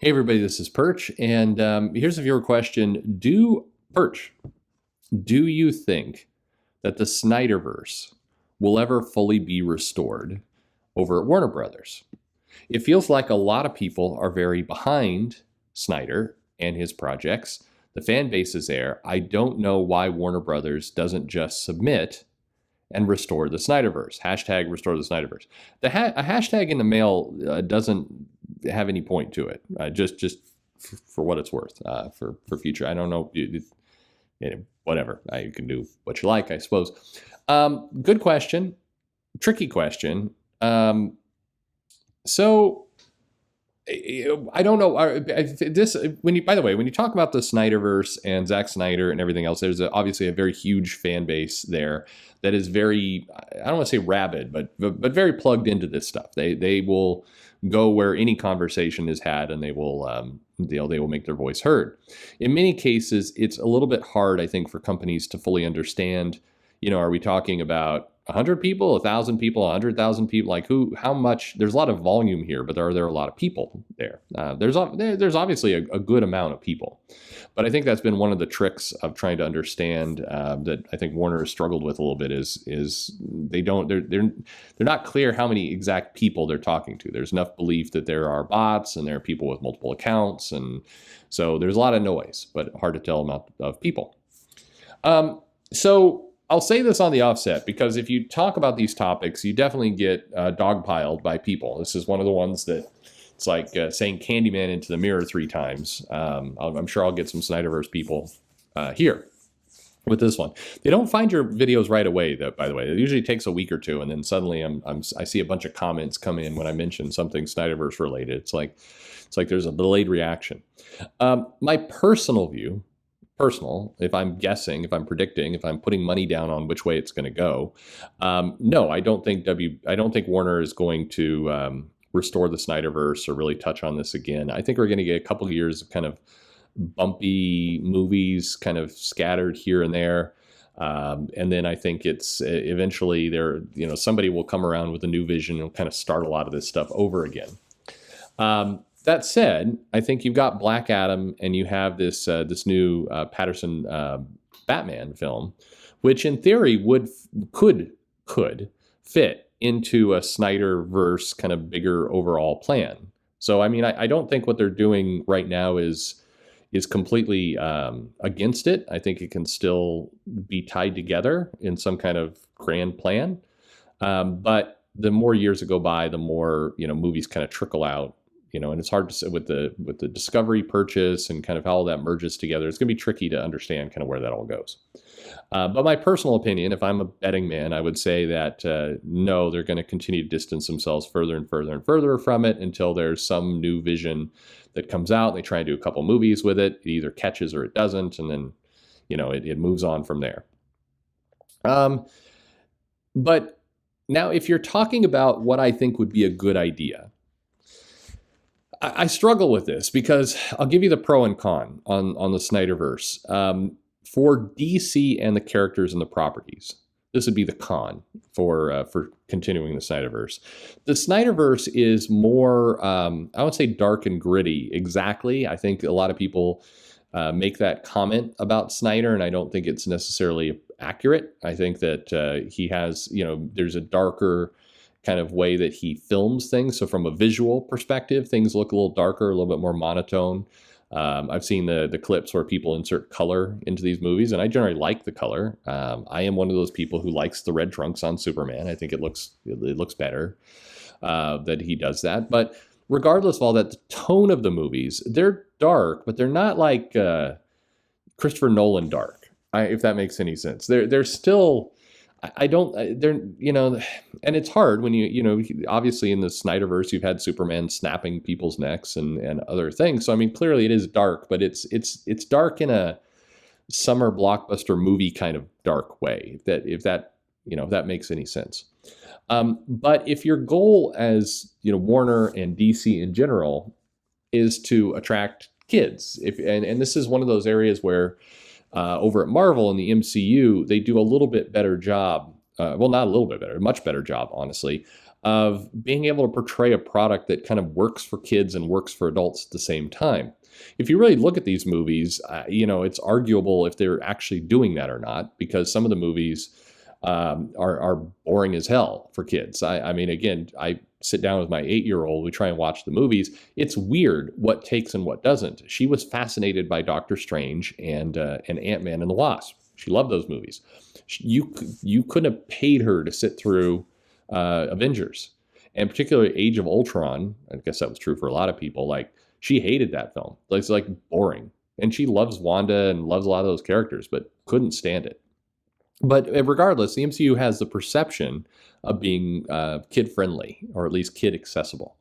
Hey everybody, this is Perch, and here's a viewer question. Perch, do you think that the Snyderverse will ever fully be restored over at Warner Brothers? It feels like a lot of people are very behind Snyder and his projects. The fan base is there. I don't know why Warner Brothers doesn't just submit and restore the Snyderverse. Hashtag restore the Snyderverse. A hashtag in the mail doesn't have any point to it. Just for what it's worth. For future, I don't know. Whatever. You can do what you like, I suppose. Good question. Tricky question. So I don't know. By the way, when you talk about the Snyderverse and Zach Snyder and everything else, there's obviously a very huge fan base there that is very, I don't want to say rabid, but very plugged into this stuff. They will go where any conversation is had, and they will make their voice heard. In many cases, it's a little bit hard, I think, for companies to fully understand. Are we talking about 100 people, 1,000 people, 100,000 people? Like how much? There's a lot of volume here, but are there a lot of people there? There's obviously a good amount of people, but I think that's been one of the tricks of trying to understand that I think Warner has struggled with a little bit is they're not clear how many exact people they're talking to. There's enough belief that there are bots and there are people with multiple accounts, and so there's a lot of noise, but hard to tell amount of people. So I'll say this on the offset, because if you talk about these topics, you definitely get dogpiled by people. This is one of the ones that it's like saying Candyman into the mirror 3 times. I'm sure I'll get some Snyderverse people here with this one. They don't find your videos right away, though, by the way. It usually takes a week or two, and then suddenly I see a bunch of comments come in when I mention something Snyderverse related. It's like there's a delayed reaction. My personal view, if I'm guessing, if I'm predicting, if I'm putting money down on which way it's going to go, no, I don't think Warner is going to restore the Snyderverse or really touch on this again. I think we're going to get a couple of years of kind of bumpy movies kind of scattered here and there. And then I think it's eventually somebody will come around with a new vision and kind of start a lot of this stuff over again. That said, I think you've got Black Adam and you have this new Patterson Batman film, which in theory could fit into a Snyderverse kind of bigger overall plan. So I mean, I don't think what they're doing right now is completely against it. I think it can still be tied together in some kind of grand plan. But the more years that go by, the more movies kind of trickle out. And it's hard to say with the Discovery purchase and kind of how all that merges together. It's going to be tricky to understand kind of where that all goes. But my personal opinion, if I'm a betting man, I would say that no, they're going to continue to distance themselves further and further and further from it until there's some new vision that comes out. They try and do a couple movies with it. It either catches or it doesn't, and then it moves on from there. But now, if you're talking about what I think would be a good idea, I struggle with this because I'll give you the pro and con on the Snyderverse. For DC and the characters and the properties, this would be the con for continuing the Snyderverse. The Snyderverse is more, I would say, dark and gritty. Exactly. I think a lot of people make that comment about Snyder, and I don't think it's necessarily accurate. I think that he has, there's a darker kind of way that he films things. So from a visual perspective, things look a little darker, a little bit more monotone. I've seen the clips where people insert color into these movies, and I generally like the color. I am one of those people who likes the red trunks on Superman. I think it looks better that he does that. But regardless of all that, the tone of the movies, they're dark, but they're not like Christopher Nolan dark, if that makes any sense. They're still... and it's hard when obviously in the Snyderverse, you've had Superman snapping people's necks and other things. So, I mean, clearly it is dark, but it's dark in a summer blockbuster movie kind of dark way, if that makes any sense. But if your goal as, Warner and DC in general is to attract kids, and this is one of those areas where, over at Marvel in the MCU, they do a little bit better job. Well, not a little bit better, much better job, honestly, of being able to portray a product that kind of works for kids and works for adults at the same time. If you really look at these movies, it's arguable if they're actually doing that or not, because some of the movies are boring as hell for kids. I mean, again, I sit down with my 8-year-old. We try and watch the movies. It's weird what takes and what doesn't. She was fascinated by Doctor Strange and Ant-Man and the Wasp. She loved those movies. You couldn't have paid her to sit through Avengers, and particularly Age of Ultron. I guess that was true for a lot of people. Like, she hated that film. It's like boring. And she loves Wanda and loves a lot of those characters, but couldn't stand it. But regardless, the MCU has the perception of being kid-friendly, or at least kid-accessible.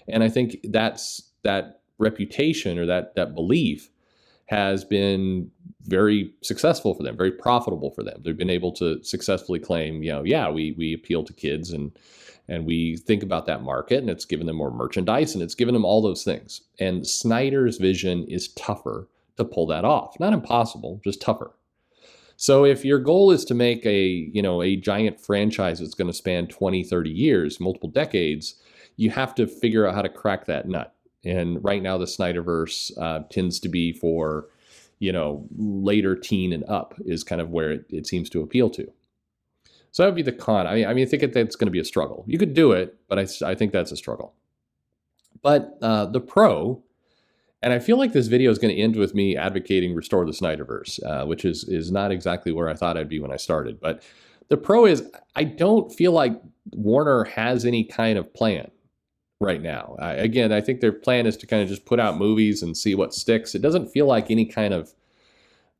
And I think that reputation, or that belief, has been very successful for them, very profitable for them. They've been able to successfully claim, we appeal to kids, and we think about that market, and it's given them more merchandise, and it's given them all those things. And Snyder's vision is tougher to pull that off. Not impossible, just tougher. So if your goal is to make a giant franchise that's going to span 20, 30 years, multiple decades, you have to figure out how to crack that nut. And right now the Snyderverse tends to be for, later teen and up is kind of where it seems to appeal to. So that would be the con. I think that's going to be a struggle. You could do it, but I think that's a struggle. But the pro, and I feel like this video is going to end with me advocating restore the Snyderverse, which is not exactly where I thought I'd be when I started. But the pro is, I don't feel like Warner has any kind of plan right now. I think their plan is to kind of just put out movies and see what sticks. It doesn't feel like any kind of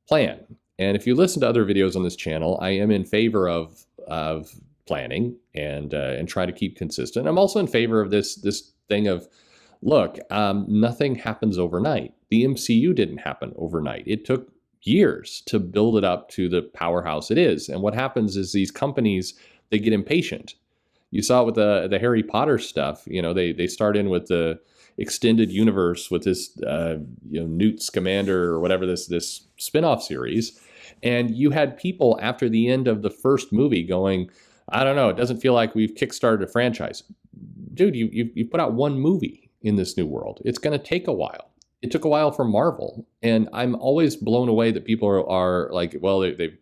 plan. And if you listen to other videos on this channel, I am in favor of planning and try to keep consistent. I'm also in favor of this thing of, look, nothing happens overnight. The MCU didn't happen overnight. It took years to build it up to the powerhouse it is. And what happens is these companies, they get impatient. You saw it with the Harry Potter stuff. They start in with the extended universe with this Newt Scamander or whatever, this spin-off series. And you had people after the end of the first movie going, I don't know, it doesn't feel like we've kickstarted a franchise. Dude, you put out one movie in this new world. It's going to take a while. It took a while for Marvel. And I'm always blown away that people are like, well, they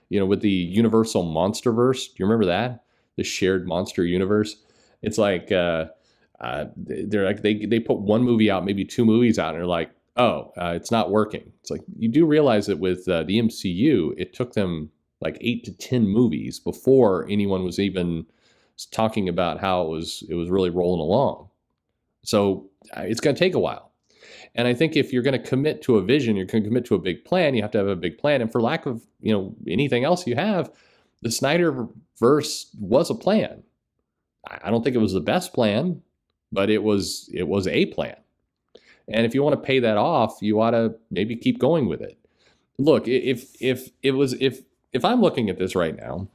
with the Universal Monsterverse. Do you remember that? The shared monster universe. It's like they're like they put one movie out, maybe two movies out, and they're like, it's not working. It's like, you do realize that with the MCU, it took them like 8 to 10 movies before anyone was even talking about how it was really rolling along. So it's going to take a while. And I think if you're going to commit to a vision, you're going to commit to a big plan, you have to have a big plan. And for lack of anything else you have, the Snyderverse was a plan. I don't think it was the best plan, but it was a plan. And if you want to pay that off, you ought to maybe keep going with it. Look, if I'm looking at this right now,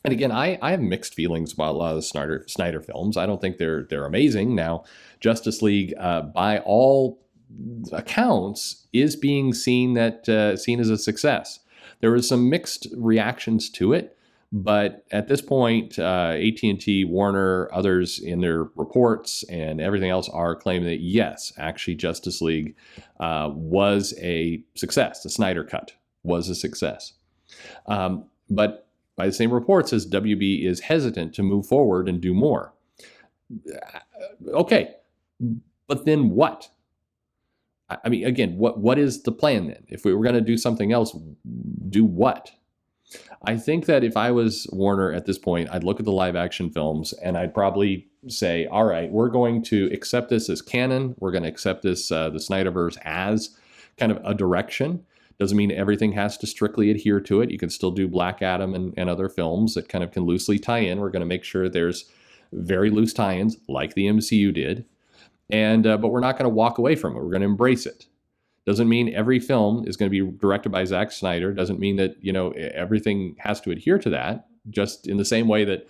and again, I have mixed feelings about a lot of the Snyder films. I don't think they're amazing. Now, Justice League, by all accounts, is being seen as a success. There was some mixed reactions to it, but at this point, AT&T, Warner, others in their reports and everything else are claiming that yes, actually, Justice League was a success. The Snyder Cut was a success, but by the same reports, as WB is hesitant to move forward and do more. Okay, but then what? I mean, again, what is the plan then? If we were going to do something else, do what? I think that if I was Warner at this point, I'd look at the live action films and I'd probably say, all right, we're going to accept this as canon. We're going to accept this, the Snyderverse, as kind of a direction. Doesn't mean everything has to strictly adhere to it. You can still do Black Adam and other films that kind of can loosely tie in. We're going to make sure there's very loose tie-ins like the MCU did. And but we're not going to walk away from it. We're going to embrace it. Doesn't mean every film is going to be directed by Zach Snyder. Doesn't mean that everything has to adhere to that. Just in the same way that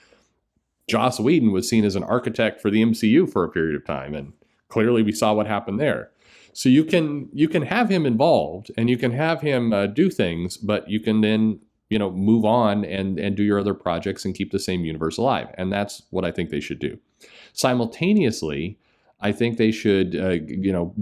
Joss Whedon was seen as an architect for the MCU for a period of time, and clearly we saw what happened there. So you can have him involved and you can have him do things, but you can then move on and do your other projects and keep the same universe alive. And that's what I think they should do. Simultaneously, I think they should,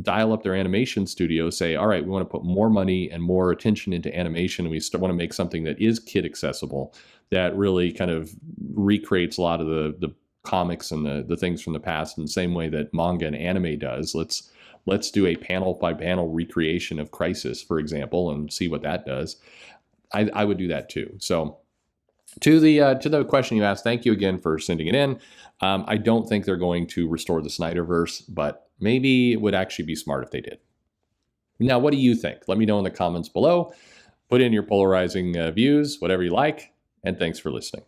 dial up their animation studio, say, all right, we want to put more money and more attention into animation, and we want to make something that is kid accessible, that really kind of recreates a lot of the comics and the things from the past in the same way that manga and anime does. Let's do a panel by panel recreation of Crisis, for example, and see what that does. I would do that too. So to the question you asked, thank you again for sending it in. I don't think they're going to restore the Snyderverse, but maybe it would actually be smart if they did. Now, what do you think? Let me know in the comments below. Put in your polarizing views, whatever you like, and thanks for listening.